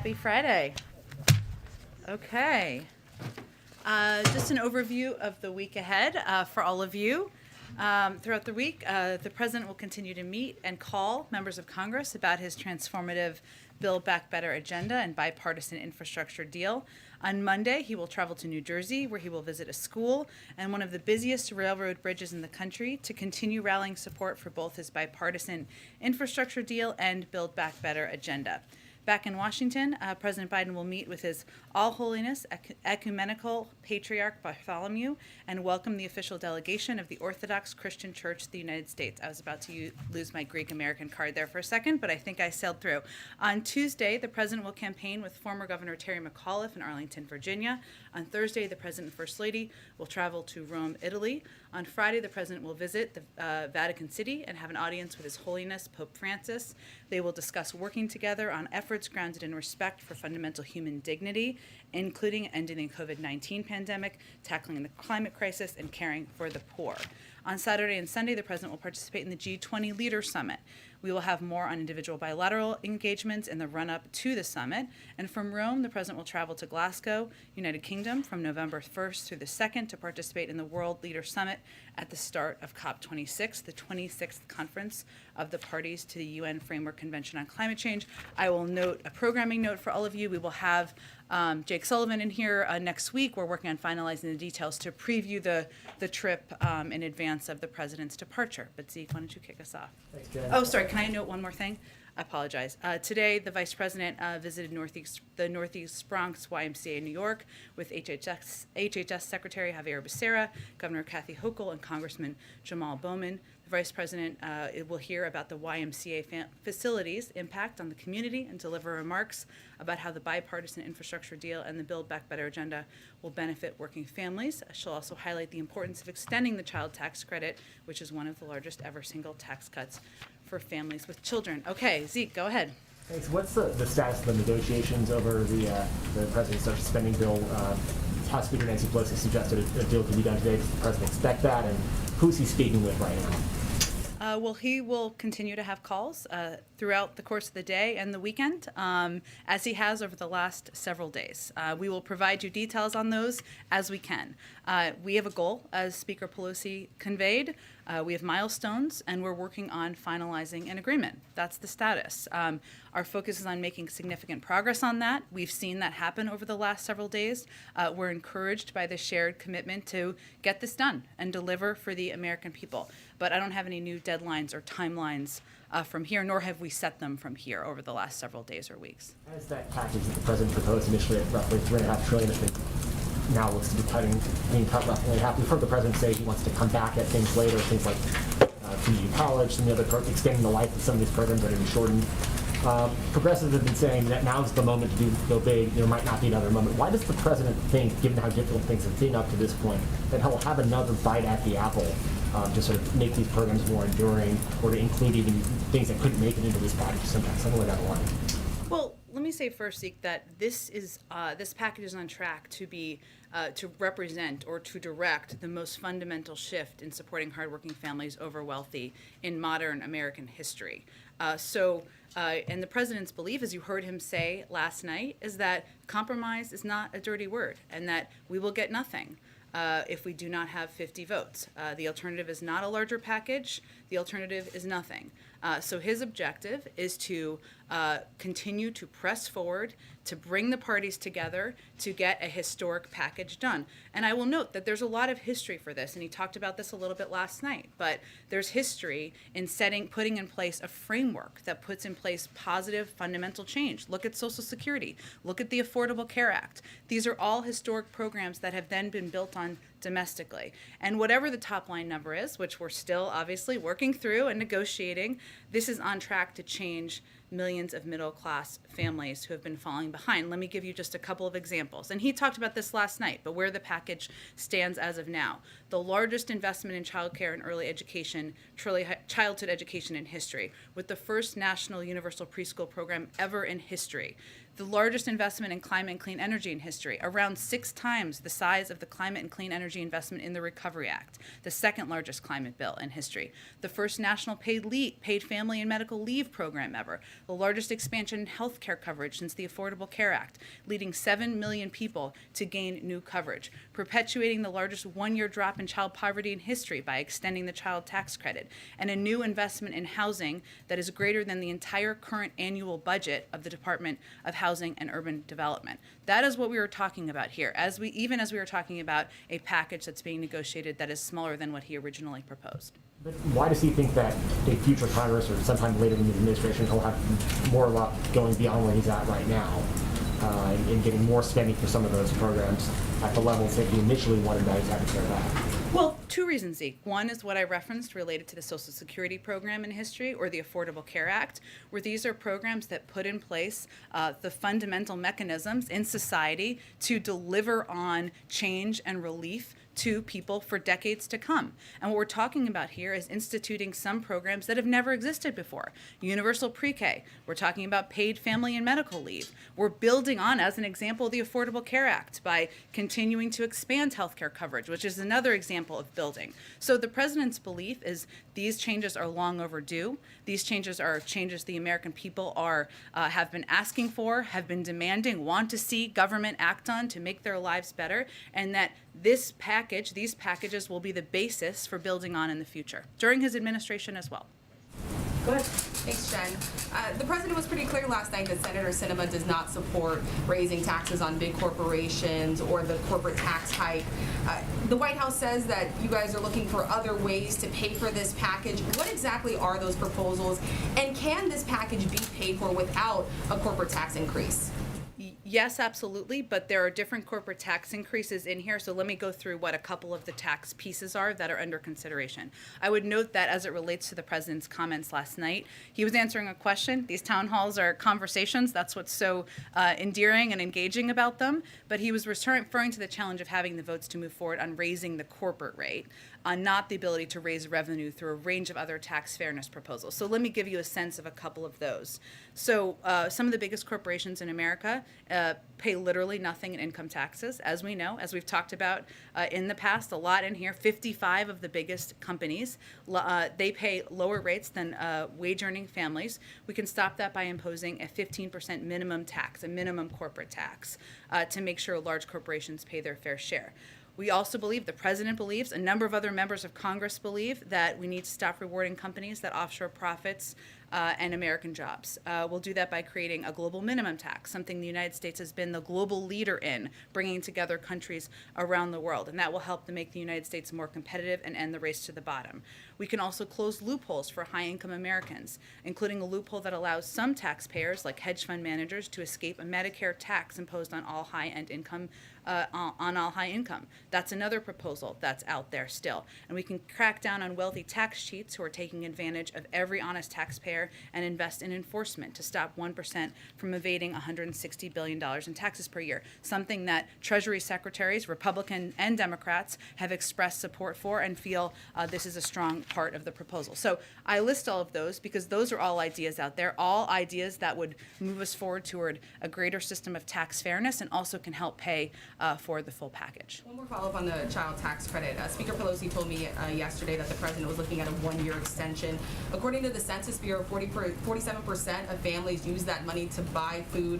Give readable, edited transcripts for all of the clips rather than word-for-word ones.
Happy Friday. Okay. Just an overview of the week ahead for all of you. Throughout the week, the President will continue to meet and call members of Congress about his transformative Build Back Better agenda and bipartisan infrastructure deal. On Monday, he will travel to New Jersey, where he will visit a school and one of the busiest railroad bridges in the country to continue rallying support for both his bipartisan infrastructure deal and Build Back Better agenda. Back in Washington, President Biden will meet with His All Holiness Ecumenical Patriarch Bartholomew and welcome the official delegation of the Orthodox Christian Church of the United States. I was about to lose my Greek American card there for a second, but I think I sailed through. On Tuesday, the President will campaign with former Governor Terry McAuliffe in Arlington, Virginia. On Thursday, the President and First Lady will travel to Rome, Italy. On Friday, the President will visit the Vatican City and have an audience with His Holiness Pope Francis. They will discuss working together on efforts grounded in respect for fundamental human dignity, including ending the COVID-19 pandemic, tackling the climate crisis, and caring for the poor. On Saturday and Sunday, the President will participate in the G20 Leaders Summit. We will have more on individual bilateral engagements in the run-up to the summit. And from Rome, the President will travel to Glasgow, United Kingdom, from November 1st through the 2nd to participate in the World Leaders Summit at the start of COP26, the 26th conference of the parties to the UN Framework Convention on Climate Change. I will note a programming note for all of you. We will have Jake Sullivan in here next week. We're working on finalizing the details to preview the trip in advance of the President's departure. But Zeke, why don't you kick us off? Thanks, Jen. Oh, sorry, can I note one more thing? I apologize. Today, the Vice President visited the Northeast Bronx YMCA in New York with HHS Secretary Javier Becerra, Governor Kathy Hochul, and Congressman Jamal Bowman. The Vice President will hear about the YMCA facilities' impact on the community and deliver remarks about how the bipartisan infrastructure deal and the Build Back Better agenda will benefit working families. She'll also highlight the importance of extending the child tax credit, which is one of the largest ever single tax cuts for families with children. Okay, Zeke, go ahead. Thanks. What's the status of the negotiations over the President's social spending bill? House Speaker Nancy Pelosi suggested a deal could be done today. Does the President expect that? And who's he speaking with right now? Well, he will continue to have calls throughout the course of the day and the weekend, as he has over the last several days. We will provide you details on those as we can. We have a goal, as Speaker Pelosi conveyed. We have milestones, and we're working on finalizing an agreement. That's the status. Our focus is on making significant progress on that. We've seen that happen over the last several days. We're encouraged by the shared commitment to get this done and deliver for the American people. But I don't have any new deadlines or timelines from here, nor have we set them from here over the last several days or weeks. As that package that the President proposed initially at roughly $3.5 trillion, I think now looks to be being cut roughly in half. We've heard the President say he wants to come back at things later, things like community college and the other extending the life of some of these programs that are being shortened. Progressives have been saying that now's the moment to go big. There might not be another moment. Why does the President think, given how difficult things have been up to this point, that he'll have another bite at the apple to sort of make these programs more enduring, or to include even things that couldn't make it into this package somewhere down the line? Well, let me say first, Zeke, that this package is on track to be to represent or to direct the most fundamental shift in supporting hardworking families over wealthy in modern American history. And the President's belief, as you heard him say last night, is that compromise is not a dirty word and that we will get nothing if we do not have 50 votes. The alternative is not a larger package. The alternative is nothing. So his objective is to continue to press forward, to bring the parties together to get a historic package done. And I will note that there's a lot of history for this, and he talked about this a little bit last night, but there's history in putting in place a framework that puts in place positive fundamental change. Look at Social Security. Look at the Affordable Care Act. These are all historic programs that have then been built on domestically. And whatever the top line number is, which we're still obviously working through and negotiating, this is on track to change millions of middle-class families who have been falling behind. Let me give you just a couple of examples. And he talked about this last night, but where the package stands as of now. The largest investment in childcare and early education, childhood education in history, with the first national universal preschool program ever in history. the largest investment in climate and clean energy in history, around 6 times the size of the climate and clean energy investment in the Recovery Act, the second largest climate bill in history, the first national paid family and medical leave program ever, the largest expansion in health care coverage since the Affordable Care Act, leading 7 million people to gain new coverage, perpetuating the largest one-year drop in child poverty in history by extending the child tax credit, and a new investment in housing that is greater than the entire current annual budget of the Department of Housing and Urban Development. That is what we were talking about here, even as we were talking about a package that's being negotiated that is smaller than what he originally proposed. But why does he think that a future Congress or sometime later in the administration he'll have more luck going beyond where he's at right now and getting more spending for some of those programs at the levels that he initially wanted that he's had to tear back? Well, 2 reasons, Zeke. One is what I referenced related to the Social Security program in history, or the Affordable Care Act, where these are programs that put in place the fundamental mechanisms in society to deliver on change and relief to people for decades to come. And what we're talking about here is instituting some programs that have never existed before. Universal pre-K. We're talking about paid family and medical leave. We're building on, as an example, the Affordable Care Act by continuing to expand healthcare coverage, which is another example of building. So the president's belief is these changes are long overdue. These changes are changes the American people have been asking for, have been demanding, want to see government act on to make their lives better, and that these packages will be the basis for building on in the future, during his administration as well. Go ahead. Thanks, Jen. The president was pretty clear last night that Senator Sinema does not support raising taxes on big corporations or the corporate tax hike. The White House says that you guys are looking for other ways to pay for this package. What exactly are those proposals, and can this package be paid for without a corporate tax increase? Yes, absolutely, but there are different corporate tax increases in here, so let me go through what a couple of the tax pieces are that are under consideration. I would note that as it relates to the president's comments last night, he was answering a question. These town halls are conversations. That's what's so endearing and engaging about them, but he was referring to the challenge of having the votes to move forward on raising the corporate rate, not the ability to raise revenue through a range of other tax fairness proposals. So let me give you a sense of a couple of those. So some of the biggest corporations in America pay literally nothing in income taxes, as we know, as we've talked about in the past, a lot in here. 55 of the biggest companies, they pay lower rates than wage-earning families. We can stop that by imposing a 15% minimum tax, a minimum corporate tax, to make sure large corporations pay their fair share. We also believe, the president believes, a number of other members of Congress believe, that we need to stop rewarding companies that offshore profits and American jobs. We'll do that by creating a global minimum tax, something the United States has been the global leader in, bringing together countries around the world, and that will help to make the United States more competitive and end the race to the bottom. We can also close loopholes for high-income Americans, including a loophole that allows some taxpayers, like hedge fund managers, to escape a Medicare tax imposed on all high-end income on all high income. That's another proposal that's out there still. And we can crack down on wealthy tax cheats who are taking advantage of every honest taxpayer and invest in enforcement to stop 1% from evading $160 billion in taxes per year, something that Treasury secretaries, Republican and Democrats, have expressed support for and feel this is a strong part of the proposal. So I list all of those because those are all ideas out there, all ideas that would move us forward toward a greater system of tax fairness and also can help pay for the full package. One more follow-up on the child tax credit. Speaker Pelosi told me yesterday that the president was looking at a one-year extension. According to the Census Bureau, 47% of families use that money to buy food.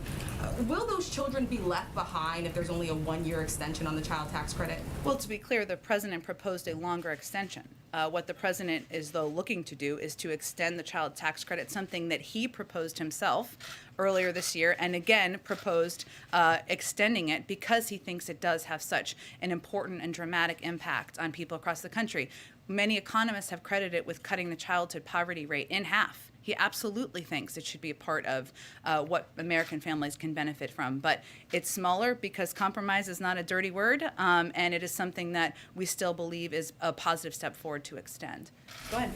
Will those children be left behind if there's only a one-year extension on the child tax credit? Well, to be clear, the president proposed a longer extension. What the president is, though, looking to do is to extend the child tax credit, something that he proposed himself earlier this year, and again proposed extending it because he thinks it does have such an important and dramatic impact on people across the country. Many economists have credited it with cutting the childhood poverty rate in half. He absolutely thinks it should be a part of what American families can benefit from. But it's smaller because compromise is not a dirty word, and it is something that we still believe is a positive step forward to extend. Go ahead.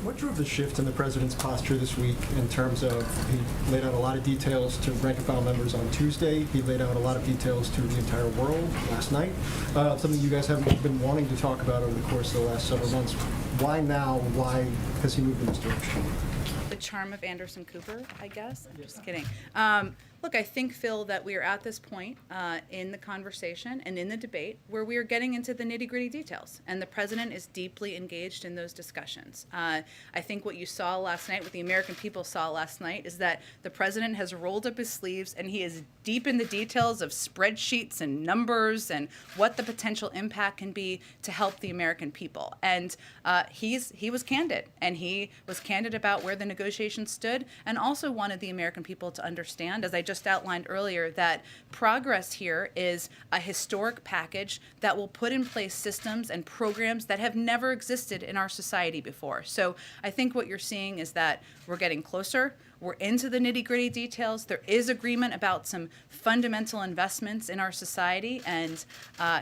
What drove the shift in the president's posture this week in terms of, he laid out a lot of details to rank and file members on Tuesday, he laid out a lot of details to the entire world last night, something you guys haven't been wanting to talk about over the course of the last several months. Why now? Why has he moved in this direction? The charm of Anderson Cooper, I guess. I'm just kidding. Look, I think, Phil, that we are at this point in the conversation and in the debate where we are getting into the nitty-gritty details, and the president is deeply engaged in those discussions. I think what you saw last night, what the American people saw last night, is that the president has rolled up his sleeves and he is deep in the details of spreadsheets and numbers and what the potential impact can be to help the American people. And he was candid, and he was candid about where the negotiations stood, and also wanted the American people to understand, as I just outlined earlier, that progress here is a historic package that will put in place systems and programs that have never existed in our society before. So I think what you're seeing is that we're getting closer. We're into the nitty-gritty details. There is agreement about some fundamental investments in our society, and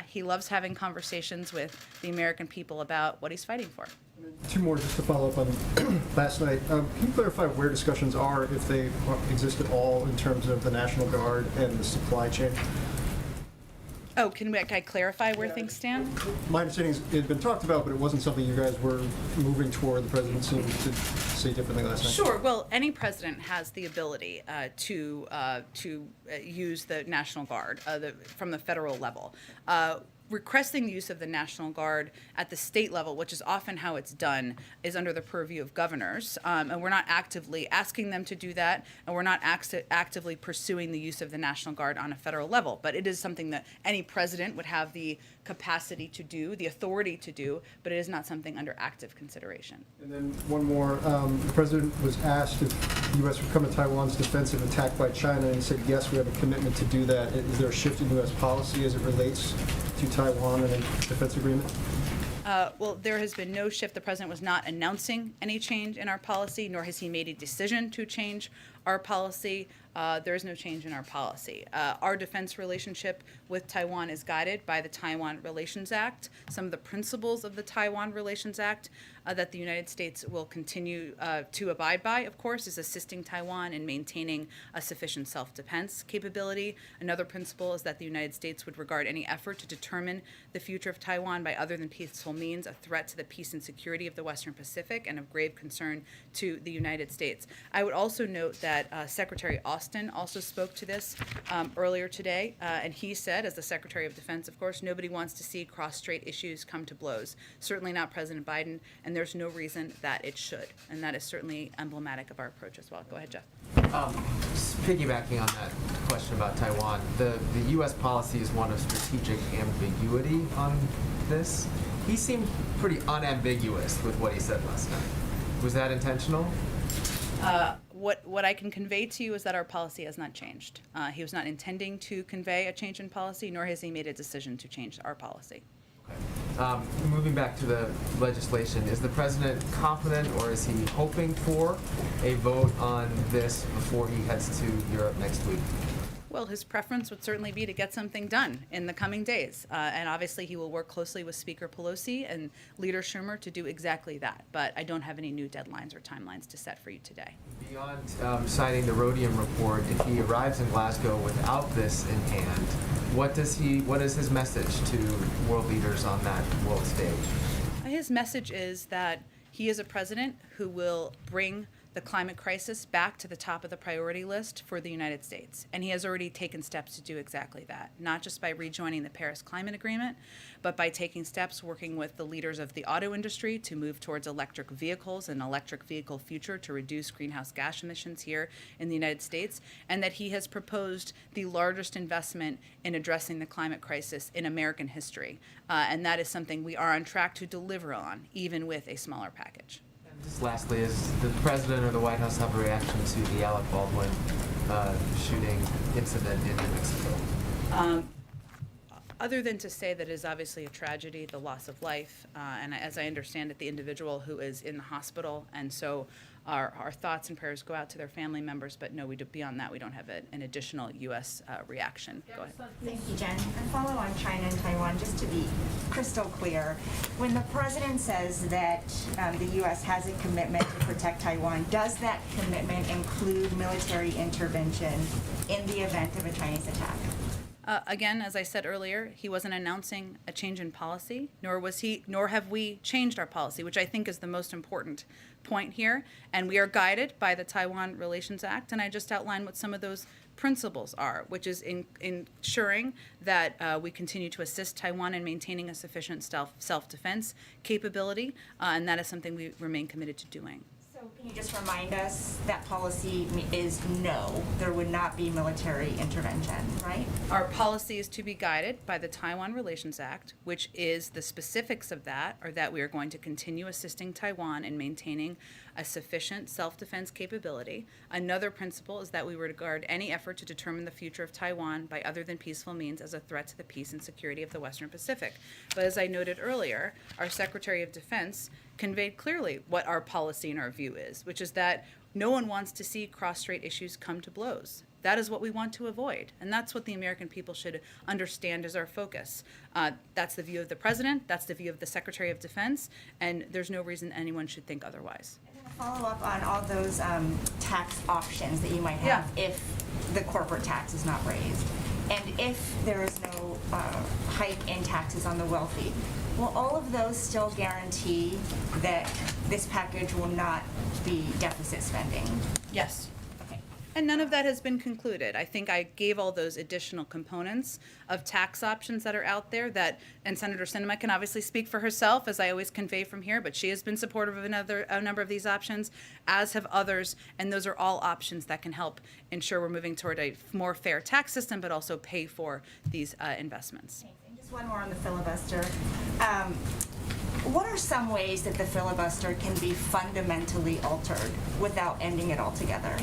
he loves having conversations with the American people about what he's fighting for. Two more just to follow up on last night. Can you clarify where discussions are, if they exist at all, in terms of the National Guard and the supply chain? Oh, can I clarify where things stand? My understanding is it had been talked about, but it wasn't something you guys were moving toward. The president seemed to say differently last night. Sure. Well, any president has the ability to use the National Guard from the federal level. Requesting the use of the National Guard at the state level, which is often how it's done, is under the purview of governors. And we're not actively asking them to do that, and we're not actively pursuing the use of the National Guard on a federal level. But it is something that any president would have the capacity to do, the authority to do, but it is not something under active consideration. And then one more. The president was asked if the U.S. would come to Taiwan's defense if attacked by China, and he said, yes, we have a commitment to do that. Is there a shift in U.S. policy as it relates to Taiwan and a defense agreement? Well, there has been no shift. The president was not announcing any change in our policy, nor has he made a decision to change our policy. There is no change in our policy. Our defense relationship with Taiwan is guided by the Taiwan Relations Act. Some of the principles of the Taiwan Relations Act that the United States will continue to abide by, of course, is assisting Taiwan in maintaining a sufficient self-defense capability. Another principle is that the United States would regard any effort to determine the future of Taiwan by other than peaceful means a threat to the peace and security of the Western Pacific and of grave concern to the United States. I would also note that Secretary Austin also spoke to this earlier today, and he said, as the Secretary of Defense, of course, nobody wants to see cross-strait issues come to blows. Certainly not President Biden, and there's no reason that it should. And that is certainly emblematic of our approach as well. Go ahead, Jeff. Just piggybacking on that question about Taiwan, the U.S. policy is one of strategic ambiguity on this. He seemed pretty unambiguous with what he said last night. Was that intentional? What I can convey to you is that our policy has not changed. He was not intending to convey a change in policy, nor has he made a decision to change our policy. Okay. Moving back to the legislation, is the president confident, or is he hoping for a vote on this before he heads to Europe next week? Well, his preference would certainly be to get something done in the coming days. And obviously he will work closely with Speaker Pelosi and Leader Schumer to do exactly that. But I don't have any new deadlines or timelines to set for you today. Beyond citing the rhodium report, if he arrives in Glasgow without this in hand, what is his message to world leaders on that world stage? His message is that he is a president who will bring the climate crisis back to the top of the priority list for the United States. And he has already taken steps to do exactly that, not just by rejoining the Paris Climate Agreement, but by taking steps working with the leaders of the auto industry to move towards electric vehicles and electric vehicle future to reduce greenhouse gas emissions here in the United States, and that he has proposed the largest investment in addressing the climate crisis in American history. And that is something we are on track to deliver on, even with a smaller package. Just lastly, does the president or the White House have a reaction to the Alec Baldwin shooting incident in New Mexico? Other than to say that it is obviously a tragedy, the loss of life, and as I understand it, the individual who is in the hospital, and so our thoughts and prayers go out to their family members, but no, beyond that, we don't have an additional U.S. reaction. Go ahead. Thank you, Jen. And follow on China and Taiwan, just to be crystal clear. When the president says that the U.S. has a commitment to protect Taiwan, does that commitment include military intervention in the event of a Chinese attack? Again, as I said earlier, he wasn't announcing a change in policy, nor have we changed our policy, which I think is the most important point here. And we are guided by the Taiwan Relations Act, and I just outlined what some of those principles are, which is ensuring that we continue to assist Taiwan in maintaining a sufficient self-defense capability, and that is something we remain committed to doing. So can you just remind us that policy is no, there would not be military intervention, right? Our policy is to be guided by the Taiwan Relations Act, which is the specifics of that are that we are going to continue assisting Taiwan in maintaining a sufficient self-defense capability. Another principle is that we regard any effort to determine the future of Taiwan by other than peaceful means as a threat to the peace and security of the Western Pacific. But as I noted earlier, our Secretary of Defense conveyed clearly what our policy and our view is, which is that no one wants to see cross-strait issues come to blows. That is what we want to avoid, and that's what the American people should understand as our focus. That's the view of the President, that's the view of the Secretary of Defense, and there's no reason anyone should think otherwise. And then a follow-up on all those tax options that you might have if the corporate tax is not raised, and if there is no hike in taxes on the wealthy. Will all of those still guarantee that this package will not be deficit spending? Yes. Okay. And none of that has been concluded. I think I gave all those additional components of tax options that are out there that, and Senator Sinema can obviously speak for herself, as I always convey from here, but she has been supportive of a number of these options, as have others, and those are all options that can help ensure we're moving toward a more fair tax system, but also pay for these investments. Thanks. And just one more on the filibuster. What are some ways that the filibuster can be fundamentally altered without ending it altogether?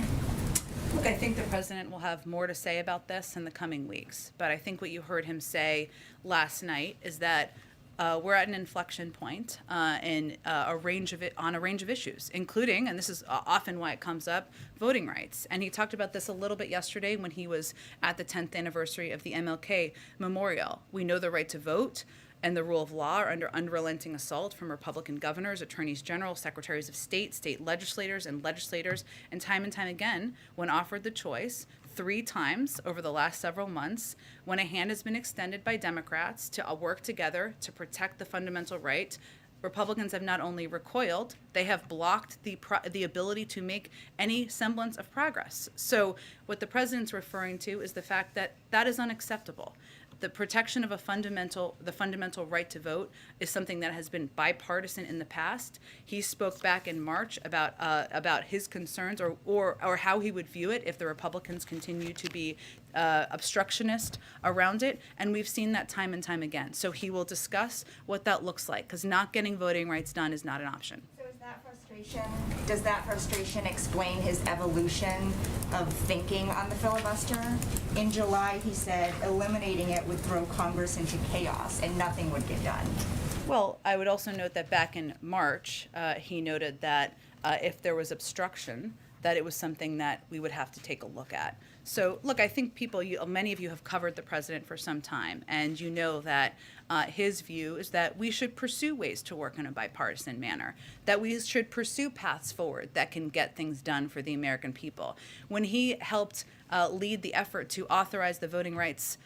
Look, I think the president will have more to say about this in the coming weeks. But I think what you heard him say last night is that we're at an inflection point in a range of issues, including, and this is often why it comes up, voting rights. And he talked about this a little bit yesterday when he was at the 10th anniversary of the MLK Memorial. We know the right to vote and the rule of law are under unrelenting assault from Republican governors, attorneys general, secretaries of state, state legislators, and time again, when offered the choice, 3 times over the last several months, when a hand has been extended by Democrats to work together to protect the fundamental right, Republicans have not only recoiled, they have blocked the ability to make any semblance of progress. So what the president's referring to is the fact that that is unacceptable. The protection of the fundamental right to vote is something that has been bipartisan in the past. He spoke back in March about his concerns or how he would view it if the Republicans continue to be obstructionist around it, and we've seen that time and time again. So he will discuss what that looks like, because not getting voting rights done is not an option. Does that frustration explain his evolution of thinking on the filibuster? In July, he said eliminating it would throw Congress into chaos and nothing would get done. Well, I would also note that back in March, he noted that if there was obstruction, that it was something that we would have to take a look at. So, look, I think many of you have covered the president for some time, and you know that his view is that we should pursue ways to work in a bipartisan manner, that we should pursue paths forward that can get things done for the American people. When he helped lead the effort to authorize the voting rights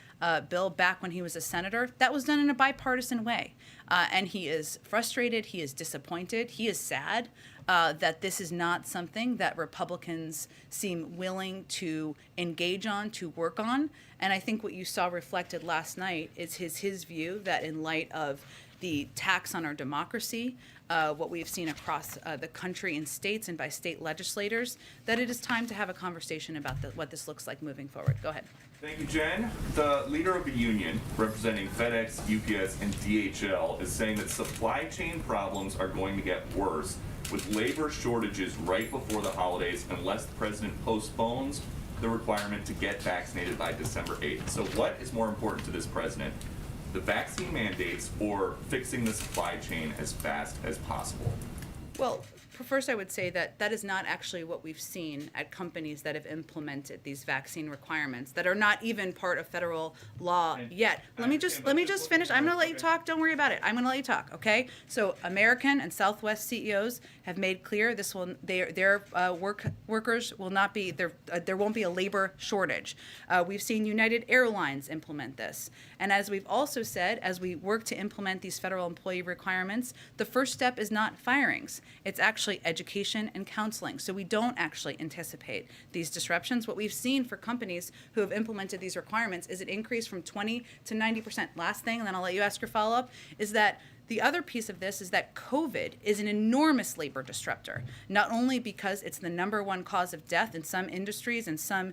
bill back when he was a senator, that was done in a bipartisan way. And he is frustrated, he is disappointed, he is sad that this is not something that Republicans seem willing to engage on, to work on. And I think what you saw reflected last night is his view that in light of the tax on our democracy, what we've seen across the country in states and by state legislators, that it is time to have a conversation about what this looks like moving forward. Go ahead. Thank you, Jen. The leader of a union representing FedEx, UPS, and DHL is saying that supply chain problems are going to get worse with labor shortages right before the holidays unless the president postpones the requirement to get vaccinated by December 8th. So what is more important to this president, the vaccine mandates or fixing the supply chain as fast as possible? Well, first I would say that that is not actually what we've seen at companies that have implemented these vaccine requirements that are not even part of federal law And yet. I Let me understand, just but finish. I'm going to let you okay. talk. Don't worry about it. I'm going to let you talk. Okay. So American and Southwest CEOs have made clear this will their workers will not be there won't be a labor shortage. We've seen United Airlines implement this, and as we've also said, as we work to implement these federal employee requirements, the first step is not firings. It's actually education and counseling. So we don't actually anticipate these disruptions. What we've seen for companies who have implemented these requirements is an increase from 20 to 90%. Last thing, and then I'll let you ask your follow-up, is that the other piece of this is that COVID is an enormous labor disruptor, not only because it's the number one cause of death in some industries and some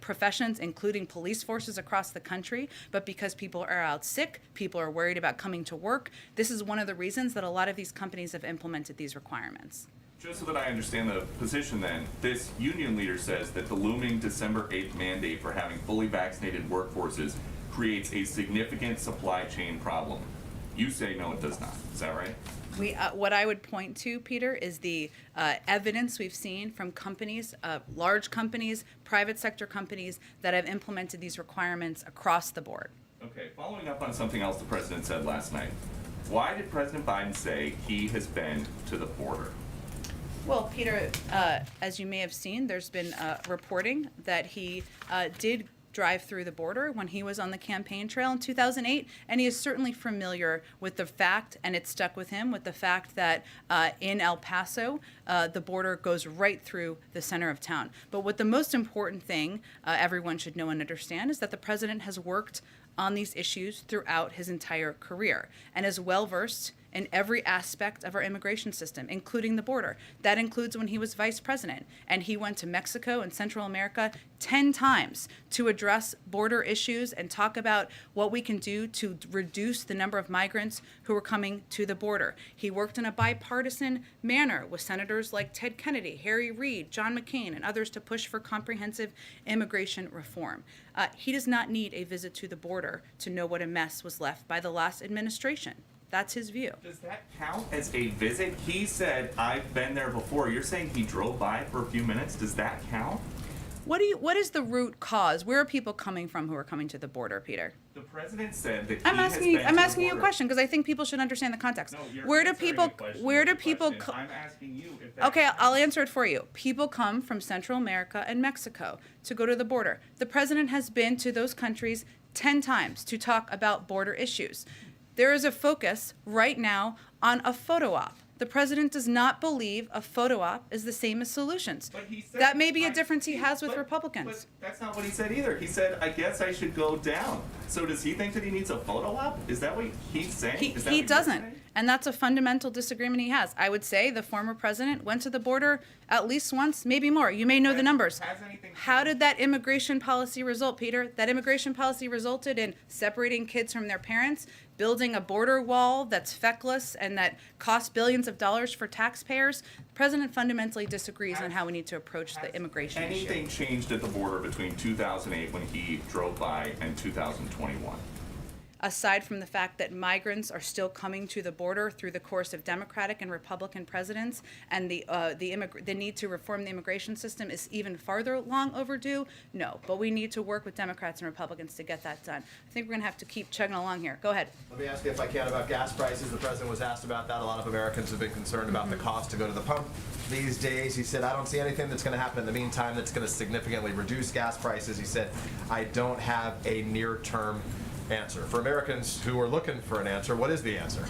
professions, including police forces across the country, but because people are out sick, people are worried about coming to work. This is one of the reasons that a lot of these companies have implemented these requirements. Just so that I understand the position then, this union leader says that the looming December 8th mandate for having fully vaccinated workforces creates a significant supply chain problem. You say no, it does not. Is that right? What I would point to, Peter, is the evidence we've seen from companies, large companies, private sector companies that have implemented these requirements across the board. Okay, following up on something else the president said last night. Why did President Biden say he has been to the border? Well, Peter, as you may have seen, there's been reporting that he did drive through the border when he was on the campaign trail in 2008, and he is certainly familiar with the fact, and it stuck with him, with the fact that in El Paso, the border goes right through the center of town. But what the most important thing everyone should know and understand is that the president has worked on these issues throughout his entire career and is well versed in every aspect of our immigration system, including the border. That includes when he was vice president, and he went to Mexico and Central America 10 times to address border issues and talk about what we can do to reduce the number of migrants who are coming to the border. He worked in a bipartisan manner with senators like Ted Kennedy, Harry Reid, John McCain, and others to push for comprehensive immigration reform. He does not need a visit to the border to know what a mess was left by the last administration. That's his view. Does that count as a visit? He said, I've been there before. You're saying he drove by for a few minutes. Does that count? What is the root cause? Where are people coming from who are coming to the border, Peter? The president said that I'm he has asking you. been I'm to the asking you a border. question because I think people should understand the context. No, you're Where do answering people? a question Where with do a people? question. I'm asking you if that Okay, counts. I'll answer it for you. People come from Central America and Mexico to go to the border. The president has been to those countries 10 times to talk about border issues. There is a focus right now on a photo op. The president does not believe a photo op is the same as solutions. But he said, That may be a difference he has with but- Republicans. But that's not what he said either. He said, I guess I should go down. So does he think that he needs a photo op? Is that what he's saying? Is that He what you're doesn't. saying? And that's a fundamental disagreement he has. I would say the former president went to the border at least once, maybe more. You may know the numbers. Has anything How changed? did that immigration policy result, Peter? That immigration policy resulted in separating kids from their parents, building a border wall that's feckless and that costs billions of dollars for taxpayers. The president fundamentally disagrees on how we need to approach the immigration issue. Anything changed at the border between 2008 when he drove by and 2021? Aside from the fact that migrants are still coming to the border through the course of Democratic and Republican presidents, and the need to reform the immigration system is even farther long overdue, no. But we need to work with Democrats and Republicans to get that done. I think we're going to have to keep chugging along here. Go ahead. Let me ask you if I can about gas prices. The president was asked about that. A lot of Americans have been concerned about the cost to go to the pump these days. He said, I don't see anything that's going to happen in the meantime that's going to significantly reduce gas prices. He said, I don't have a near-term answer. For Americans who are looking for an answer, what is the answer?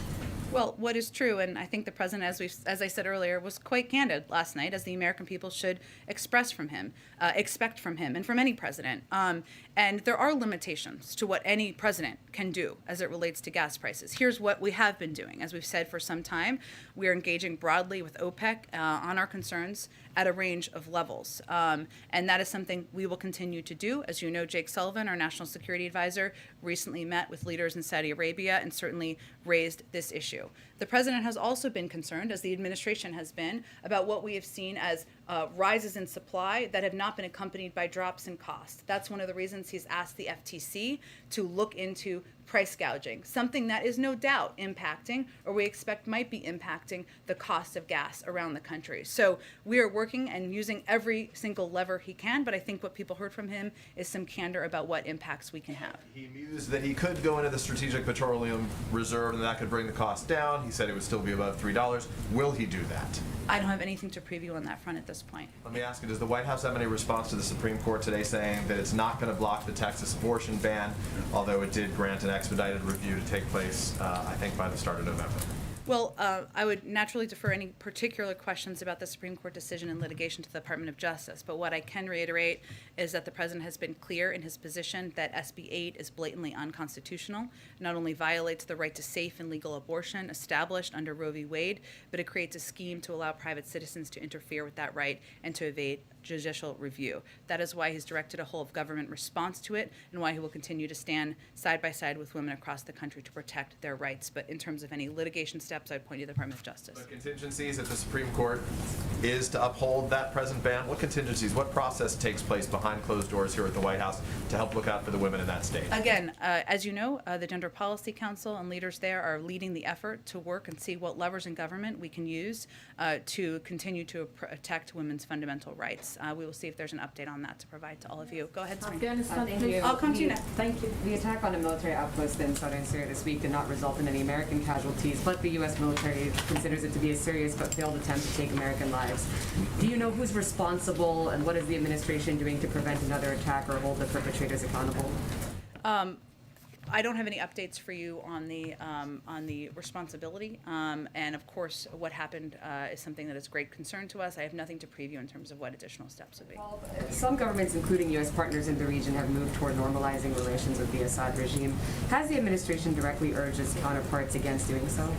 Well, what is true, and I think the president, as I said earlier, was quite candid last night, as the American people should expect from him, and from any president. And there are limitations to what any president can do as it relates to gas prices. Here's what we have been doing. As we've said for some time, we are engaging broadly with OPEC on our concerns at a range of levels. And that is something we will continue to do. As you know, Jake Sullivan, our national security advisor, recently met with leaders in Saudi Arabia and certainly raised this issue. The president has also been concerned, as the administration has been, about what we have seen as rises in supply that have not been accompanied by drops in cost. That's one of the reasons he's asked the FTC to look into price gouging, something that is no doubt impacting, or we expect might be impacting, the cost of gas around the country. So we are working and using every single lever he can, but I think what people heard from him is some candor about what impacts we can have. He mused that he could go into the Strategic Petroleum Reserve and that could bring the cost down. He said it would still be above $3. Will he do that? I don't have anything to preview on that front at this point. Let me ask you, does the White House have any response to the Supreme Court today saying that it's not going to block the Texas abortion ban, although it did grant an expedited review to take place, I think, by the start of November? Well, I would naturally defer any particular questions about the Supreme Court decision in litigation to the Department of Justice. But what I can reiterate is that the President has been clear in his position that SB 8 is blatantly unconstitutional. It not only violates the right to safe and legal abortion established under Roe v. Wade, but it creates a scheme to allow private citizens to interfere with that right and to evade judicial review. That is why he's directed a whole of government response to it, and why he will continue to stand side by side with women across the country to protect their rights. But in terms of any litigation steps, I'd point to the Department of Justice. The contingencies if the Supreme Court is to uphold that present ban, what contingencies, what process takes place behind closed doors here at the White House to help look out for the women in that state? Again, as you know, the Gender Policy Council and leaders there are leading the effort to work and see what levers in government we can use to continue to protect women's fundamental rights. We will see if there's an update on that to provide to all of you. Go ahead, Serena. Afghanistan, Thank please. you. I'll come to you next. Thank you. The attack on a military outpost in southern Syria this week did not result in any American casualties, but the U.S. military considers it to be a serious but failed attempt to take American lives. Do you know who's responsible, and what is the administration doing to prevent another attack or hold the perpetrators accountable? I don't have any updates for you on the responsibility, and of course, what happened is something that is great concern to us. I have nothing to preview in terms of what additional steps would be. Some governments, including U.S. partners in the region, have moved toward normalizing relations with the Assad regime. Has the administration directly urged its counterparts against doing so?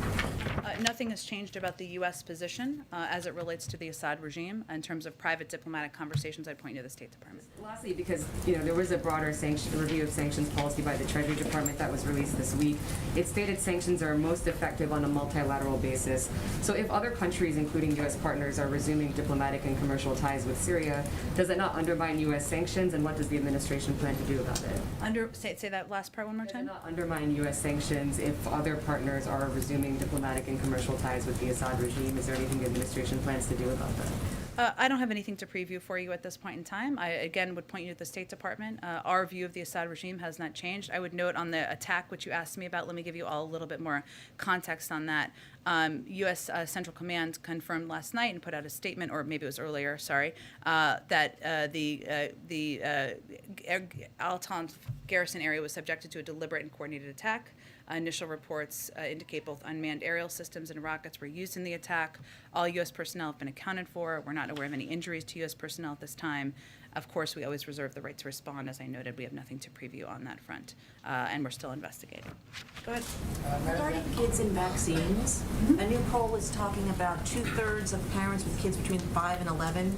Nothing has changed about the U.S. position as it relates to the Assad regime. In terms of private diplomatic conversations, I'd point you to the State Department. Lastly, because there was a broader review of sanctions policy by the Treasury Department that was released this week. It stated sanctions are most effective on a multilateral basis. So if other countries, including U.S. partners, are resuming diplomatic and commercial ties with Syria, does it not undermine U.S. sanctions, and what does the administration plan to do about it? Say that last part one more Does it time. not undermine U.S. sanctions if other partners are resuming diplomatic and commercial ties with the Assad regime? Is there anything the administration plans to do about that? I don't have anything to preview for you at this point in time. I, again, would point you to the State Department. Our view of the Assad regime has not changed. I would note on the attack, which you asked me about, let me give you all a little bit more context on that. U.S. Central Command confirmed last night and put out a statement, or maybe it was earlier, sorry, that the Al-Tan garrison area was subjected to a deliberate and coordinated attack. Initial reports indicate both unmanned aerial systems and rockets were used in the attack. All U.S. personnel have been accounted for. We're not aware of any injuries to U.S. personnel at this time. Of course, we always reserve the right to respond. As I noted, we have nothing to preview on that front, and we're still investigating. Go ahead. Regarding kids and vaccines, a new poll is talking about 2/3 of parents with kids between 5 and 11,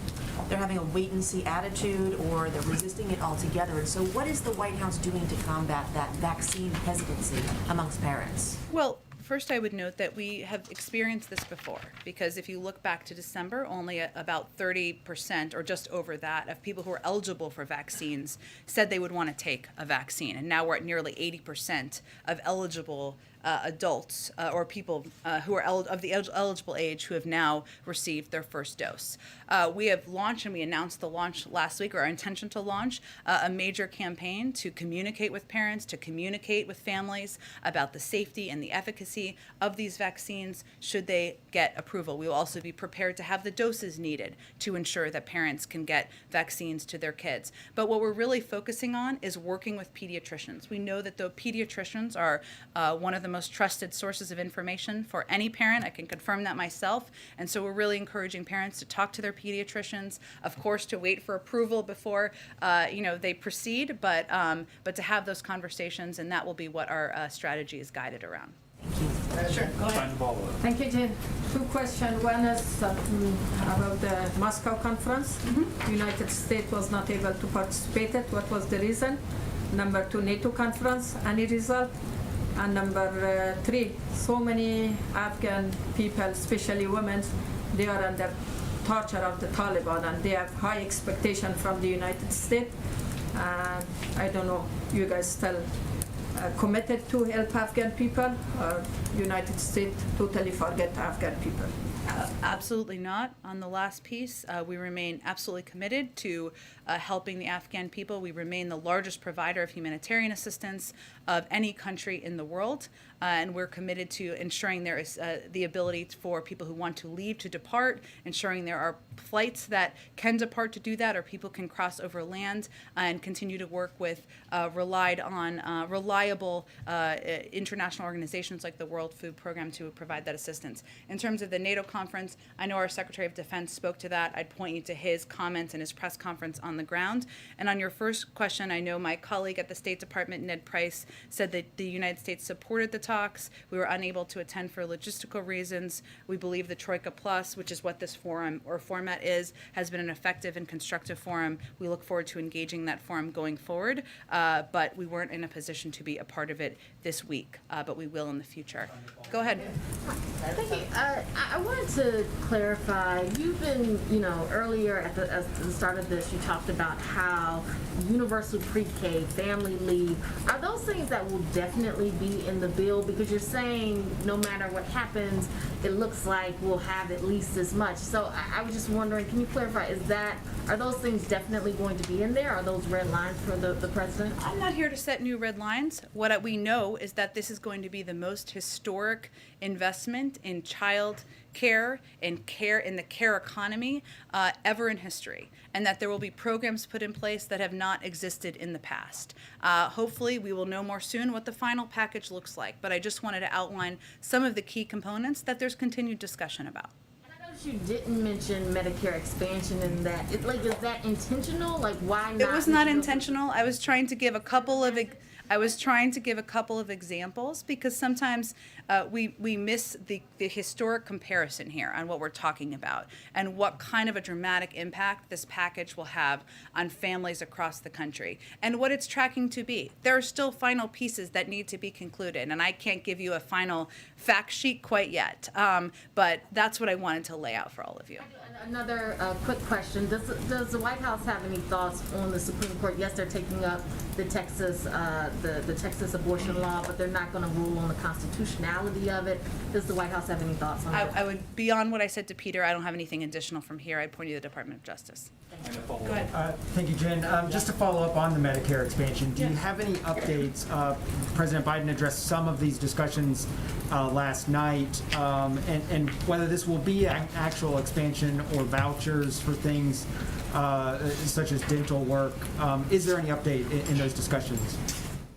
they're having a wait-and-see attitude, or they're resisting it altogether. And so what is the White House doing to combat that vaccine hesitancy amongst parents? Well, first, I would note that we have experienced this before, because if you look back to December, only about 30% or just over that of people who are eligible for vaccines said they would want to take a vaccine. And now we're at nearly 80% of eligible adults or people who are of the eligible age who have now received their first dose. We have launched, and we announced the launch last week, or our intention to launch, a major campaign to communicate with parents, to communicate with families about the safety and the efficacy of these vaccines should they get approval. We will also be prepared to have the doses needed to ensure that parents can get vaccines to their kids. But what we're really focusing on is working with pediatricians. We know that the pediatricians are one of the most trusted sources of information for any parent. I can confirm that myself. And so we're really encouraging parents to talk to their pediatricians, of course, to wait for approval before they proceed, but to have those conversations, and that will be what our strategy is guided around. Sure, go ahead. Thank you, Jen. Two questions. One is about the Moscow conference. The United States was not able to participate. What was the reason? Number two, NATO conference, any result? And number three, so many Afghan people, especially women, they are under torture of the Taliban, and they have high expectation from the United States. And I don't know, you guys still committed to help Afghan people, or United States totally forget Afghan people? Absolutely not. On the last piece, we remain absolutely committed to helping the Afghan people. We remain the largest provider of humanitarian assistance of any country in the world, and we're committed to ensuring there is the ability for people who want to leave to depart, ensuring there are flights that can depart to do that, or people can cross over land, and continue to work with reliable international organizations like the World Food Program to provide that assistance. In terms of the NATO conference, I know our Secretary of Defense spoke to that. I'd point you to his comments in his press conference on the ground. And on your first question, I know my colleague at the State Department, Ned Price, said that the United States supported the talks. We were unable to attend for logistical reasons. We believe the Troika Plus, which is what this forum or format is, has been an effective and constructive forum. We look forward to engaging that forum going forward, but we weren't in a position to be a part of it this week, but we will in the future. Go ahead. Thank you. I wanted to clarify, you've been, earlier at the start of this, you talked about how universal pre-K, family leave, are those things that will definitely be in the bill? Because you're saying no matter what happens, it looks like we'll have at least this much. So I was just wondering, can you clarify, are those things definitely going to be in there? Are those red lines for the president? I'm not here to set new red lines. What we know is that this is going to be the most historic investment in child care and care in the care economy ever in history, and that there will be programs put in place that have not existed in the past. Hopefully we will know more soon what the final package looks like, but I just wanted to outline some of the key components that there's continued discussion about. You didn't mention Medicare expansion in that. Is that intentional? Why not? It was not intentional. I was trying to give a couple of examples because sometimes we miss the historic comparison here on what we're talking about and what kind of a dramatic impact this package will have on families across the country and what it's tracking to be. There are still final pieces that need to be concluded, and I can't give you a final fact sheet quite yet, but that's what I wanted to lay out for all of you. Another quick question. Does the White House have any thoughts on the Supreme Court? Yes, they're taking up the Texas abortion law, but they're not going to rule on the constitutionality of it. Does the White House have any thoughts on that? I would, beyond what I said to Peter, I don't have anything additional from here. I'd point you to the Department of Justice. Go ahead. Thank you, Jen. Just to follow up on the Medicare expansion, do you have any updates? President Biden addressed some of these discussions last night, and whether this will be an actual expansion or vouchers for things such as dental work. Is there any update in those discussions?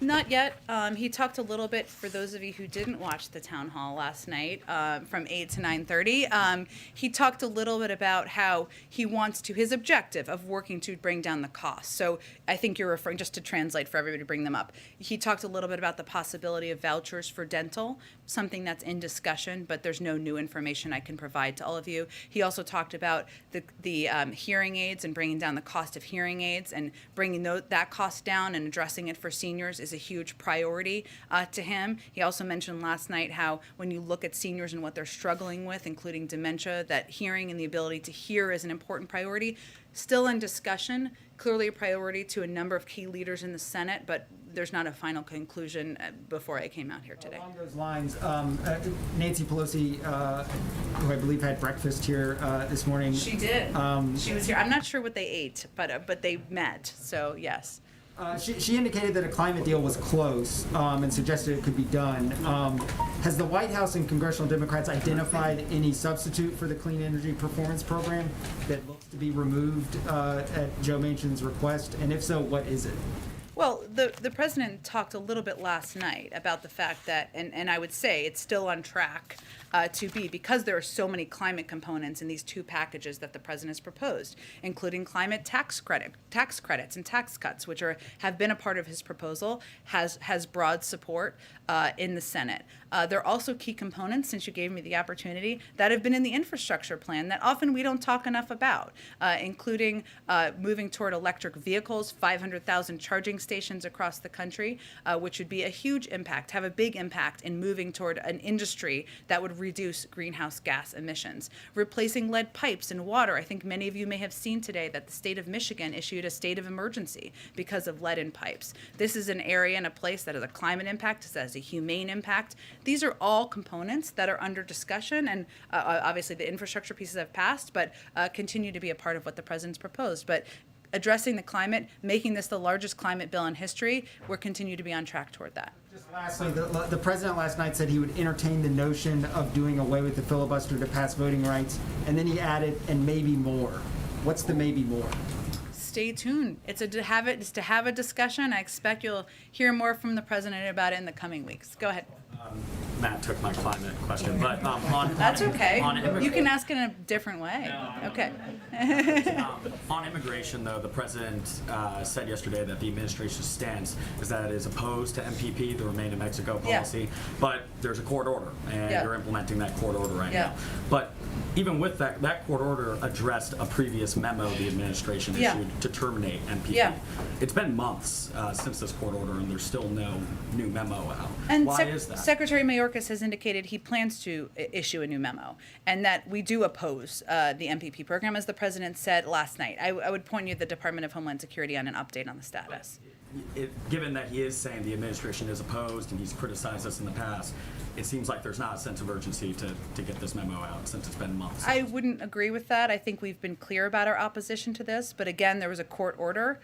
Not yet. He talked a little bit, for those of you who didn't watch the town hall last night, from 8 to 9:30. He talked a little bit about how he wants to, his objective of working to bring down the cost. So I think you're referring, just to translate for everybody to bring them up, he talked a little bit about the possibility of vouchers for dental, something that's in discussion, but there's no new information I can provide to all of you. He also talked about the hearing aids and bringing down the cost of hearing aids and bringing that cost down and addressing it for seniors is a huge priority to him. He also mentioned last night how when you look at seniors and what they're struggling with, including dementia, that hearing and the ability to hear is an important priority. Still in discussion, clearly a priority to a number of key leaders in the Senate, but there's not a final conclusion before I came out here today. Along those lines, Nancy Pelosi, who I believe had breakfast here this morning. She did. She was here. I'm not sure what they ate, but they met, so yes. She indicated that a climate deal was close and suggested it could be done. Has the White House and congressional Democrats identified any substitute for the Clean Energy Performance Program that looks to be removed at Joe Manchin's request? And if so, what is it? Well, the president talked a little bit last night about the fact that, and I would say it's still on track to be, because there are so many climate components in these two packages that the president has proposed, including climate tax credits and tax cuts, which have been a part of his proposal, has broad support in the Senate. There are also key components, since you gave me the opportunity, that have been in the infrastructure plan that often we don't talk enough about, including moving toward electric vehicles, 500,000 charging stations stations across the country, which would be a huge impact, have a big impact in moving toward an industry that would reduce greenhouse gas emissions. Replacing lead pipes and water. I think many of you may have seen today that the state of Michigan issued a state of emergency because of lead in pipes. This is an area and a place that has a climate impact, that has a humane impact. These are all components that are under discussion, and obviously the infrastructure pieces have passed, but continue to be a part of what the president's proposed. But addressing the climate, making this the largest climate bill in history, we'll continue to be on track toward that. Just lastly, the president last night said he would entertain the notion of doing away with the filibuster to pass voting rights, and then he added, and maybe more. What's the maybe more? Stay tuned. It's to have a discussion. I expect you'll hear more from the president about it in the coming weeks. Go ahead. Matt took my climate question, but on That's okay. on You can ask it in a different way. No. Okay. On immigration, though, the president said yesterday that the administration's stance is that it is opposed to MPP, the Remain in Mexico policy, but there's a court order, and you're implementing that court order right now. But even with that court order addressed a previous memo the administration issued to terminate MPP. It's been months since this court order, and there's still no new memo out. And Why is that? Secretary Mayorkas has indicated he plans to issue a new memo, and that we do oppose the MPP program, as the president said last night. I would point you to the Department of Homeland Security on an update on the status. Given that he is saying the administration is opposed and he's criticized us in the past, it seems like there's not a sense of urgency to get this memo out since it's been months. I wouldn't agree with that. I think we've been clear about our opposition to this, but again, there was a court order.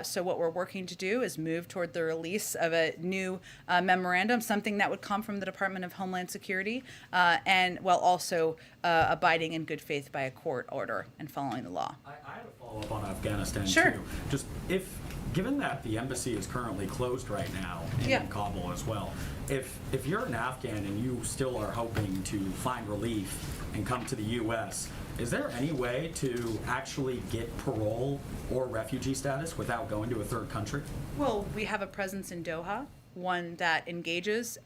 So what we're working to do is move toward the release of a new memorandum, something that would come from the Department of Homeland Security, and while also abiding in good faith by a court order and following the law. I have a follow-up on Afghanistan, Sure. too. Just given that the embassy is currently closed right now in Kabul as well, if you're an Afghan and you still are hoping to find relief and come to the U.S., is there any way to actually get parole or refugee status without going to a third country? Well, we have a presence in Doha, one that engages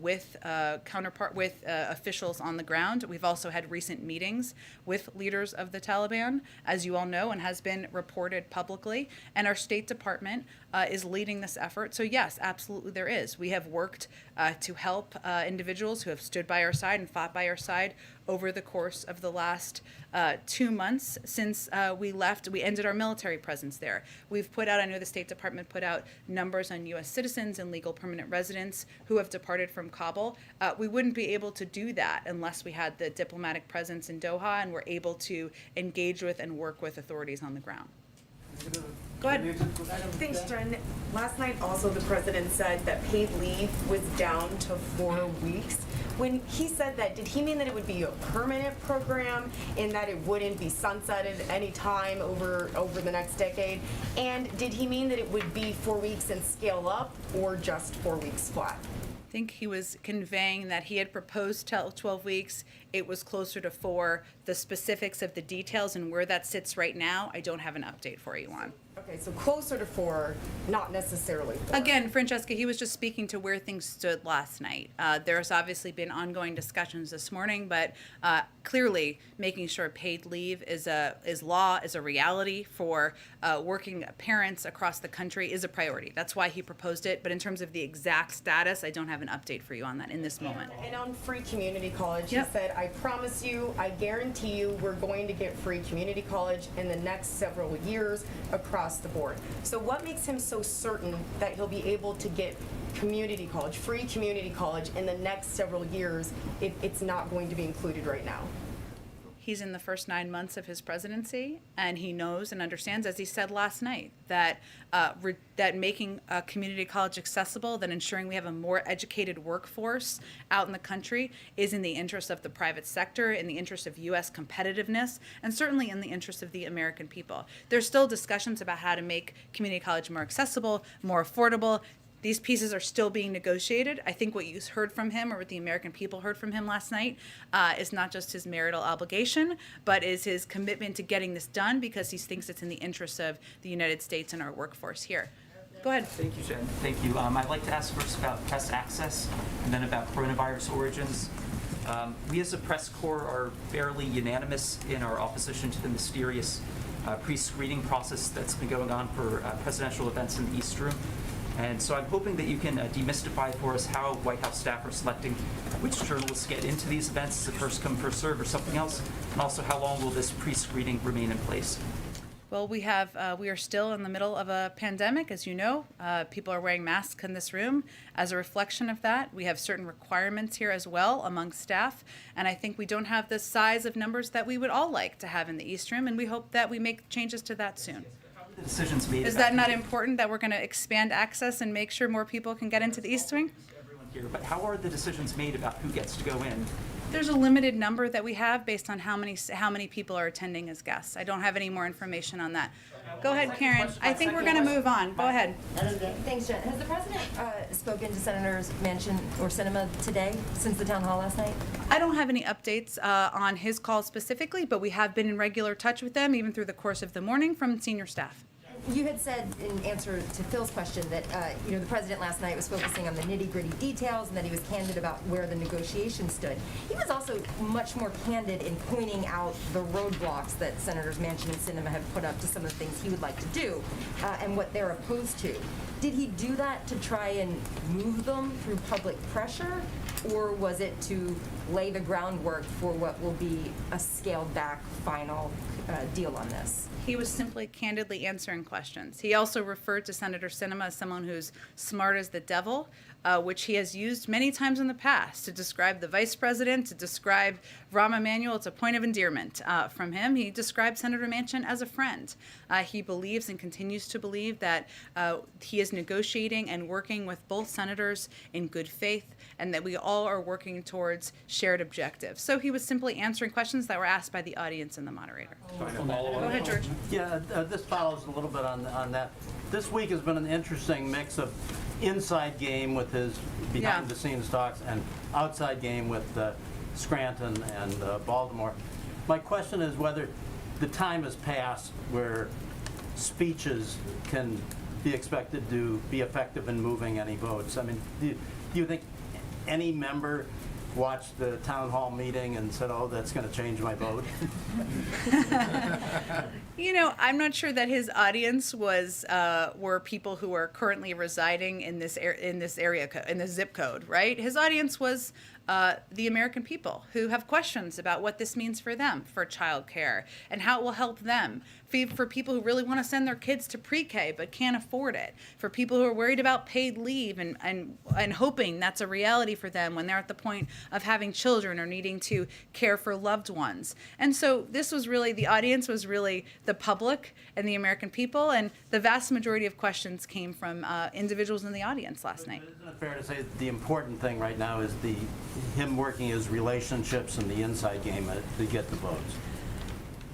with officials on the ground. We've also had recent meetings with leaders of the Taliban, as you all know, and has been reported publicly. And our State Department is leading this effort. So yes, absolutely there is. We have worked to help individuals who have stood by our side and fought by our side over the course of the last 2 months since we left. We ended our military presence there. We've put out, I know the State Department put out numbers on U.S. citizens and legal permanent residents who have departed from Kabul. We wouldn't be able to do that unless we had the diplomatic presence in Doha and were able to engage with and work with authorities on the ground. Go ahead. Thanks, Jen. Last night also the president said that paid leave was down to 4 weeks. When he said that, did he mean that it would be a permanent program and that it wouldn't be sunsetted any time over the next decade? And did he mean that it would be 4 weeks and scale up, or just 4 weeks flat? I think he was conveying that he had proposed 12 weeks. It was closer to 4. The specifics of the details and where that sits right now, I don't have an update for you on. Okay, so closer to 4, not necessarily 4. Again, Francesca, he was just speaking to where things stood last night. There's obviously been ongoing discussions this morning, but clearly making sure paid leave is law, is a reality for working parents across the country is a priority. That's why he proposed it. But in terms of the exact status, I don't have an update for you on that in this moment. And on free community college, he said, I promise you, I guarantee you, we're going to get free community college in the next several years across the board. So what makes him so certain that he'll be able to get community college, free community college in the next several years if it's not going to be included right now? He's in the first 9 months of his presidency, and he knows and understands, as he said last night, that that making community college accessible, that ensuring we have a more educated workforce out in the country is in the interest of the private sector, in the interest of U.S. competitiveness, and certainly in the interest of the American people. There's still discussions about how to make community college more accessible, more affordable. These pieces are still being negotiated. I think what you heard from him, or what the American people heard from him last night, is not just his marital obligation, but is his commitment to getting this done because he thinks it's in the interest of the United States and our workforce here. Go ahead. Thank you, Jen. Thank you. I'd like to ask first about press access and then about coronavirus origins. We as a press corps are fairly unanimous in our opposition to the mysterious pre-screening process that's been going on for presidential events in the East Room. And so I'm hoping that you can demystify for us how White House staff are selecting which journalists get into these events. Is it first come, first serve, or something else? And also, how long will this pre-screening remain in place? Well, we are still in the middle of a pandemic, as you know. People are wearing masks in this room. As a reflection of that, we have certain requirements here as well among staff. And I think we don't have the size of numbers that we would all like to have in the East Room, and we hope that we make changes to that soon. The decisions made. Is that not important that we're going to expand access and make sure more people can get into the East Wing? Everyone here, but how are the decisions made about who gets to go in? There's a limited number that we have based on how many people are attending as guests. I don't have any more information on that. Go ahead, Karen. I think we're going to move on. Go ahead. Thanks, Jen. Has the president spoken to Senators Manchin or Sinema today since the town hall last night? I don't have any updates on his call specifically, but we have been in regular touch with them even through the course of the morning from senior staff. You had said in answer to Phil's question that the president last night was focusing on the nitty-gritty details and that he was candid about where the negotiations stood. He was also much more candid in pointing out the roadblocks that Senators Manchin and Sinema have put up to some of the things he would like to do and what they're opposed to. Did he do that to try and move them through public pressure, or was it to lay the groundwork for what will be a scaled-back final deal on this? He was simply candidly answering questions. He also referred to Senator Sinema as someone who's smart as the devil, which he has used many times in the past to describe the vice president, to describe Rahm Emanuel. It's a point of endearment from him. He described Senator Manchin as a friend. He believes and continues to believe that he is negotiating and working with both senators in good faith, and that we all are working towards shared objectives. So he was simply answering questions that were asked by the audience and the moderator. Go ahead, George. Yeah, this follows a little bit on that. This week has been an interesting mix of inside game with his behind-the-scenes talks and outside game with Scranton and Baltimore. My question is whether the time has passed where speeches can be expected to be effective in moving any votes. I mean, do you think any member watched the town hall meeting and said, "Oh, that's going to change my vote"? I'm not sure that his audience were people who are currently residing in this area in this zip code, right? His audience was the American people who have questions about what this means for them, for childcare, and how it will help them. For people who really want to send their kids to pre-K but can't afford it. For people who are worried about paid leave and hoping that's a reality for them when they're at the point of having children or needing to care for loved ones. And so the audience was really the public and the American people, and the vast majority of questions came from individuals in the audience last night. Isn't it fair to say that the important thing right now is him working his relationships and the inside game to get the votes?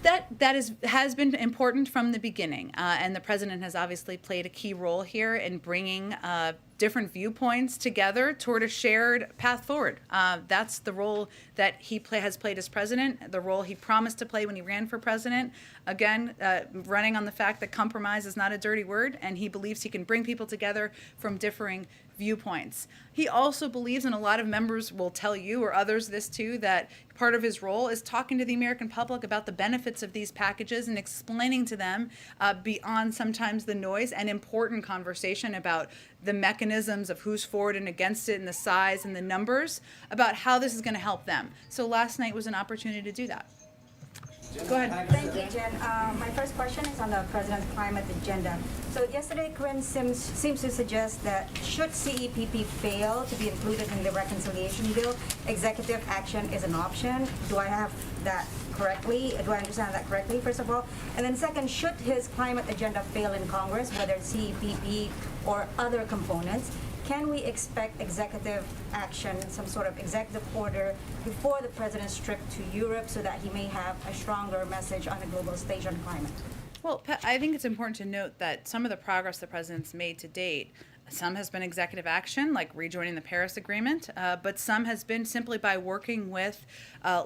That has been important from the beginning, and the president has obviously played a key role here in bringing different viewpoints together toward a shared path forward. That's the role that he has played as president, the role he promised to play when he ran for president. Again, running on the fact that compromise is not a dirty word, and he believes he can bring people together from differing viewpoints. He also believes, and a lot of members will tell you or others this too, that part of his role is talking to the American public about the benefits of these packages and explaining to them beyond sometimes the noise and important conversation about the mechanisms of who's for it and against it and the size and the numbers, about how this is going to help them. So last night was an opportunity to do that. Go ahead. Thank you, Jen. My first question is on the President's climate agenda. So yesterday, Corinne seems to suggest that should CEPP fail to be included in the reconciliation bill, executive action is an option. Do I have that correctly? Do I understand that correctly, first of all? And then second, should his climate agenda fail in Congress, whether it's CEPP or other components, can we expect executive action, some sort of executive order before the president's trip to Europe so that he may have a stronger message on the global stage on climate? Well, I think it's important to note that some of the progress the president's made to date, some has been executive action, like rejoining the Paris Agreement, but some has been simply by working with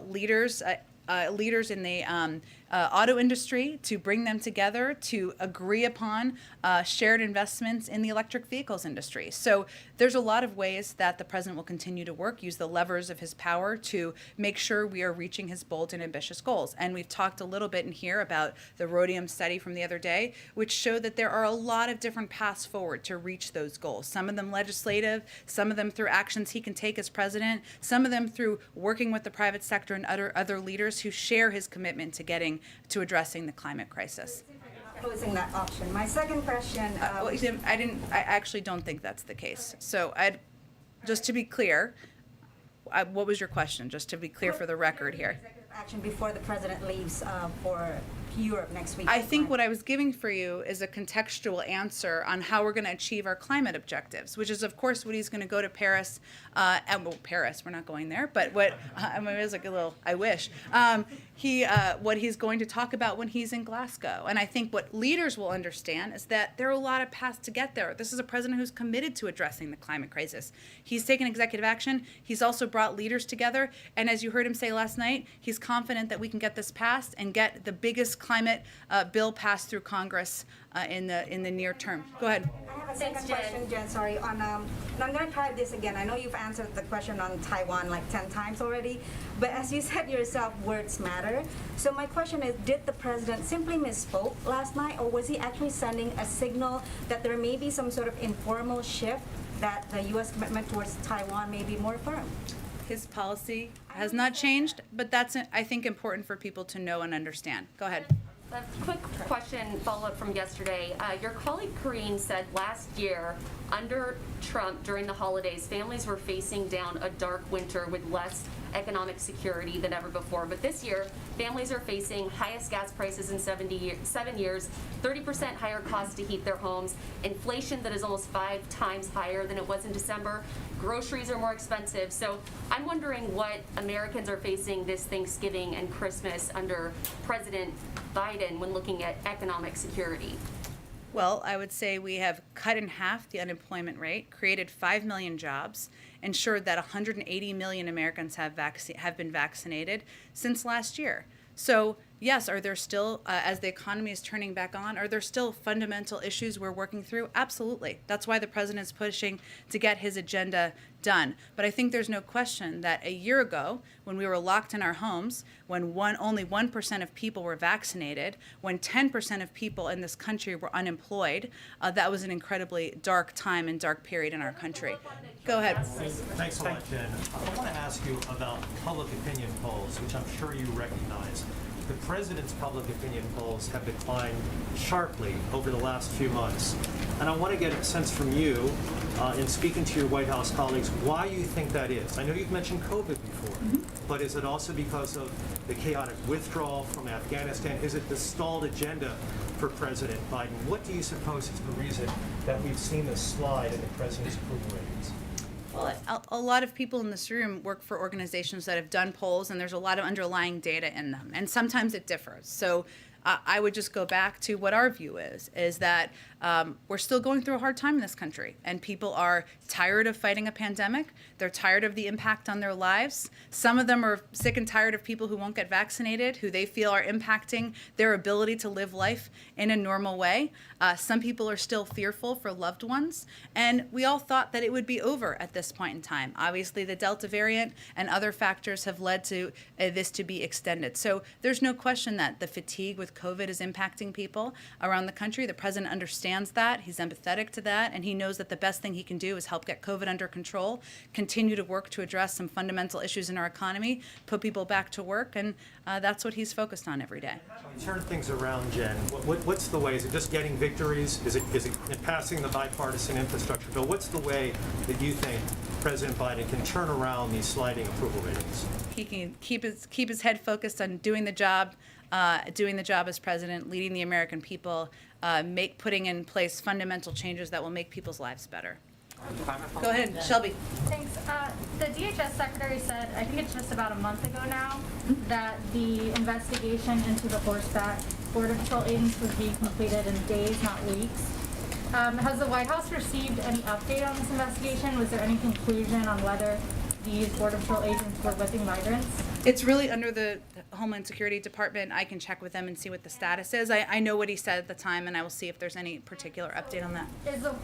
leaders in the auto industry, to bring them together to agree upon shared investments in the electric vehicles industry. So there's a lot of ways that the president will continue to work, use the levers of his power to make sure we are reaching his bold and ambitious goals. And we've talked a little bit in here about the rhodium study from the other day, which showed that there are a lot of different paths forward to reach those goals. Some of them legislative, some of them through actions he can take as president, some of them through working with the private sector and other leaders who share his commitment to addressing the climate crisis. Closing that option. My second question. I actually don't think that's the case. So just to be clear, what was your question? Just to be clear for the record here. Action before the president leaves for Europe next week. I think what I was giving for you is a contextual answer on how we're going to achieve our climate objectives, which is, of course, what he's going to go to Paris. Paris, we're not going there, but what I mean, it was like a little. I wish what he's going to talk about when he's in Glasgow. And I think what leaders will understand is that there are a lot of paths to get there. This is a president who's committed to addressing the climate crisis. He's taken executive action. He's also brought leaders together. And as you heard him say last night, he's confident that we can get this passed and get the biggest climate bill passed through Congress in the near term. Go ahead. I have a second question, Jen. Sorry. And I'm going to try this again. I know you've answered the question on Taiwan like 10 times already, but as you said yourself, words matter. So my question is, did the president simply misspoke last night, or was he actually sending a signal that there may be some sort of informal shift that the U.S. commitment towards Taiwan may be more firm? His policy has not changed, but that's, I think, important for people to know and understand. Go ahead. A quick question, follow-up from yesterday. Your colleague Karine said last year, under Trump, during the holidays, families were facing down a dark winter with less economic security than ever before. But this year, families are facing highest gas prices in 7 years, 30% higher costs to heat their homes, inflation that is almost 5 times higher than it was in December, groceries are more expensive. So I'm wondering what Americans are facing this Thanksgiving and Christmas under President Biden when looking at economic security. Well, I would say we have cut in half the unemployment rate, created 5 million jobs, ensured that 180 million Americans have been vaccinated since last year. So yes, are there still, as the economy is turning back on, are there still fundamental issues we're working through? Absolutely. That's why the president's pushing to get his agenda done. But I think there's no question that a year ago, when we were locked in our homes, when only 1% of people were vaccinated, when 10% of people in this country were unemployed, that was an incredibly dark time and dark period in our country. Go ahead. Thanks a lot, Jen. I want to ask you about public opinion polls, which I'm sure you recognize. The president's public opinion polls have declined sharply over the last few months. And I want to get a sense from you, in speaking to your White House colleagues, why you think that is. I know you've mentioned COVID before, but is it also because of the chaotic withdrawal from Afghanistan? Is it the stalled agenda for President Biden? What do you suppose is the reason that we've seen this slide in the president's approval ratings? Well, a lot of people in this room work for organizations that have done polls, and there's a lot of underlying data in them, and sometimes it differs. So I would just go back to what our view is that we're still going through a hard time in this country, and people are tired of fighting a pandemic. They're tired of the impact on their lives. Some of them are sick and tired of people who won't get vaccinated, who they feel are impacting their ability to live life in a normal way. Some people are still fearful for loved ones, and we all thought that it would be over at this point in time. Obviously, the Delta variant and other factors have led to this to be extended. So there's no question that the fatigue with COVID is impacting people around the country. The president understands that. He's empathetic to that, and he knows that the best thing he can do is help get COVID under control, continue to work to address some fundamental issues in our economy, put people back to work, and that's what he's focused on every day. Turn things around, Jen. What's the way? Is it just getting victories? Is it passing the bipartisan infrastructure bill? What's the way that you think President Biden can turn around these sliding approval ratings? He can keep his head focused on doing the job as president, leading the American people, putting in place fundamental changes that will make people's lives better. Go ahead, Shelby. Thanks. The DHS secretary said, I think it's just about a month ago now, that the investigation into the horseback Border Patrol agents would be completed in days, not weeks. Has the White House received any update on this investigation? Was there any conclusion on whether these Border Patrol agents were whipping migrants? It's really under the Homeland Security Department. I can check with them and see what the status is. I know what he said at the time, and I will see if there's any particular update on that.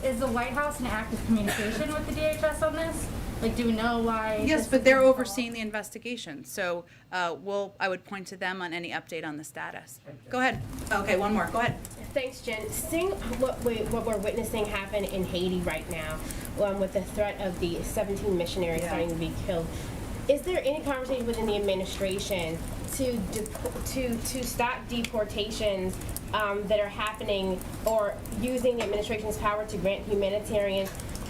Is the White House in active communication with the DHS on this? Like, do we know why? Yes, this but is they're being overseeing the investigation, so I would point to them on any update on the status. Go ahead. Okay, one more. Go ahead. Thanks, Jen. Seeing what we're witnessing happen in Haiti right now, with the threat of the 17 missionaries starting to be killed, is there any conversation within the administration to stop deportations that are happening, or using the administration's power to grant humanitarian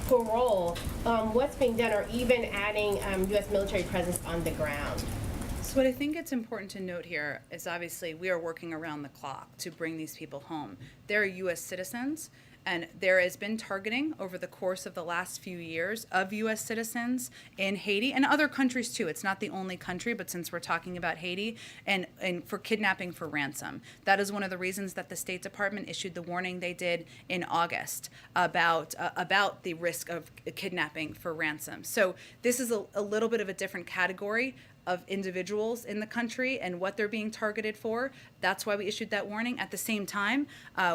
parole? What's being done, or even adding U.S. military presence on the ground? So what I think it's important to note here is obviously we are working around the clock to bring these people home. They're U.S. citizens, and there has been targeting over the course of the last few years of U.S. citizens in Haiti and other countries too. It's not the only country, but since we're talking about Haiti, and for kidnapping for ransom. That is one of the reasons that the State Department issued the warning they did in August about the risk of kidnapping for ransom. So this is a little bit of a different category of individuals in the country and what they're being targeted for. That's why we issued that warning. At the same time,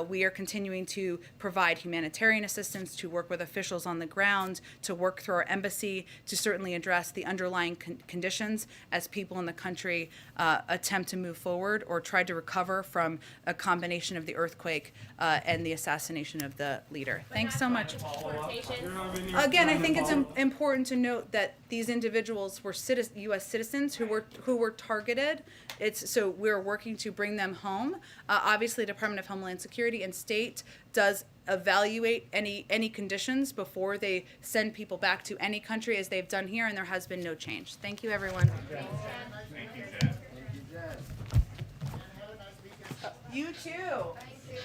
we are continuing to provide humanitarian assistance, to work with officials on the ground, to work through our embassy, to certainly address the underlying conditions as people in the country attempt to move forward or try to recover from a combination of the earthquake and the assassination of the leader. Thanks so much. Again, I think it's important to note that these individuals were U.S. citizens who were targeted. So we're working to bring them home. Obviously, the Department of Homeland Security and State does evaluate any conditions before they send people back to any country, as they've done here, and there has been no change. Thank you, everyone. Thank you, Jen. You too. Thank you.